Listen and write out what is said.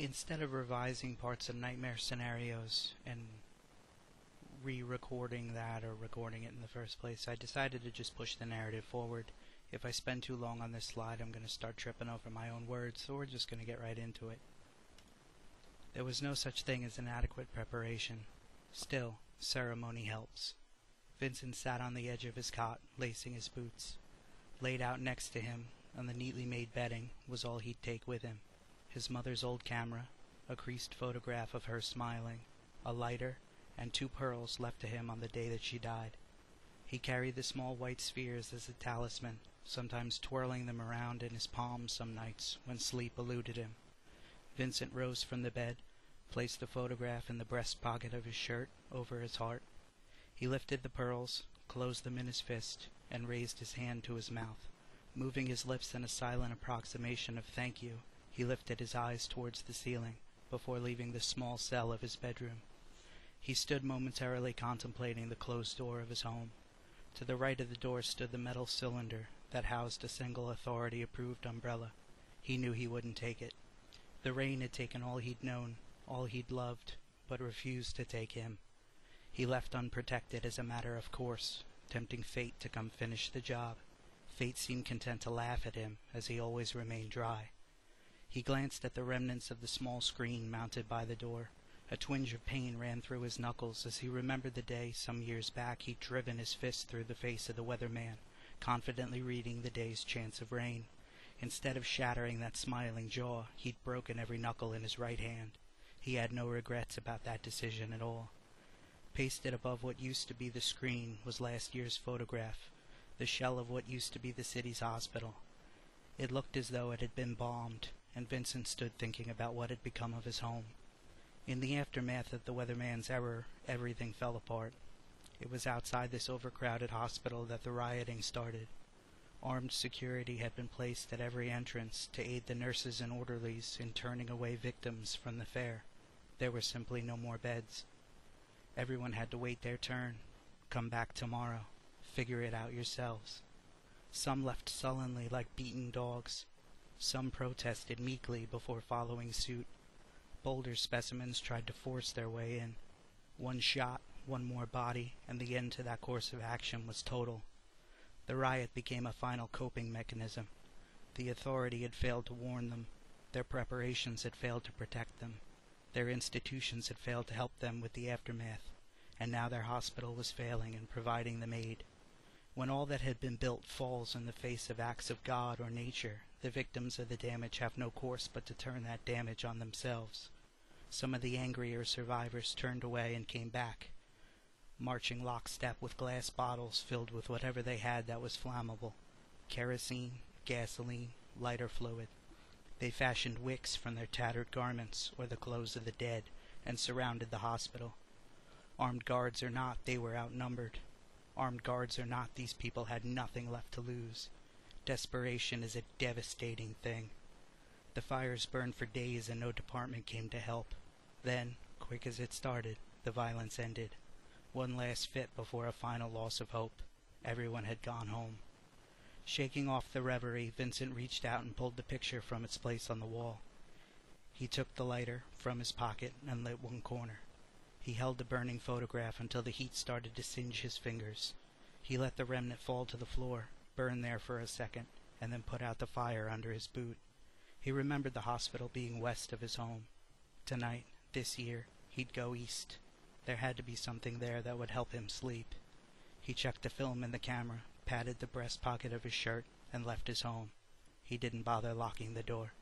Instead of revising parts of nightmare scenarios and re-recording that or recording it in the first place, I decided to just push the narrative forward. If I spend too long on this slide, I'm going to start tripping over my own words, so we're just going to get right into it. There was no such thing as inadequate preparation. Still, ceremony helps. Vincent sat on the edge of his cot, lacing his boots. Laid out next to him, on the neatly made bedding, was all he'd take with him. His mother's old camera, a creased photograph of her smiling, a lighter, and 2 pearls left to him on the day that she died. He carried the small white spheres as a talisman, sometimes twirling them around in his palms some nights when sleep eluded him. Vincent rose from the bed, placed the photograph in the breast pocket of his shirt over his heart. He lifted the pearls, closed them in his fist, and raised his hand to his mouth. Moving his lips in a silent approximation of thank you, he lifted his eyes towards the ceiling before leaving the small cell of his bedroom. He stood momentarily contemplating the closed door of his home. To the right of the door stood the metal cylinder that housed a single authority-approved umbrella. He knew he wouldn't take it. The rain had taken all he'd known, all he'd loved, but refused to take him. He left unprotected as a matter of course, tempting fate to come finish the job. Fate seemed content to laugh at him, as he always remained dry. He glanced at the remnants of the small screen mounted by the door. A twinge of pain ran through his knuckles as he remembered the day some years back he'd driven his fist through the face of the weatherman, confidently reading the day's chance of rain. Instead of shattering that smiling jaw, he'd broken every knuckle in his right hand. He had no regrets about that decision at all. Pasted above what used to be the screen was last year's photograph, the shell of what used to be the city's hospital. It looked as though it had been bombed, and Vincent stood thinking about what had become of his home. In the aftermath of the weatherman's error, everything fell apart. It was outside this overcrowded hospital that the rioting started. Armed security had been placed at every entrance to aid the nurses and orderlies in turning away victims from the fair. There were simply no more beds. Everyone had to wait their turn. Come back tomorrow. Figure it out yourselves. Some left sullenly like beaten dogs. Some protested meekly before following suit. Bolder specimens tried to force their way in. One shot, one more body, and the end to that course of action was total. The riot became a final coping mechanism. The authority had failed to warn them. Their preparations had failed to protect them. Their institutions had failed to help them with the aftermath, and now their hospital was failing in providing them aid. When all that had been built falls in the face of acts of God or nature, the victims of the damage have no course but to turn that damage on themselves. Some of the angrier survivors turned away and came back, marching lockstep with glass bottles filled with whatever they had that was flammable: kerosene, gasoline, lighter fluid. They fashioned wicks from their tattered garments or the clothes of the dead and surrounded the hospital. Armed guards or not, they were outnumbered. Armed guards or not, these people had nothing left to lose. Desperation is a devastating thing. The fires burned for days and no department came to help. Then, quick as it started, the violence ended. One last fit before a final loss of hope. Everyone had gone home. Shaking off the reverie, Vincent reached out and pulled the picture from its place on the wall. He took the lighter from his pocket and lit one corner. He held the burning photograph until the heat started to singe his fingers. He let the remnant fall to the floor, burn there for a second, and then put out the fire under his boot. He remembered the hospital being west of his home. Tonight, this year, he'd go east. There had to be something there that would help him sleep. He checked the film in the camera, patted the breast pocket of his shirt, and left his home. He didn't bother locking the door.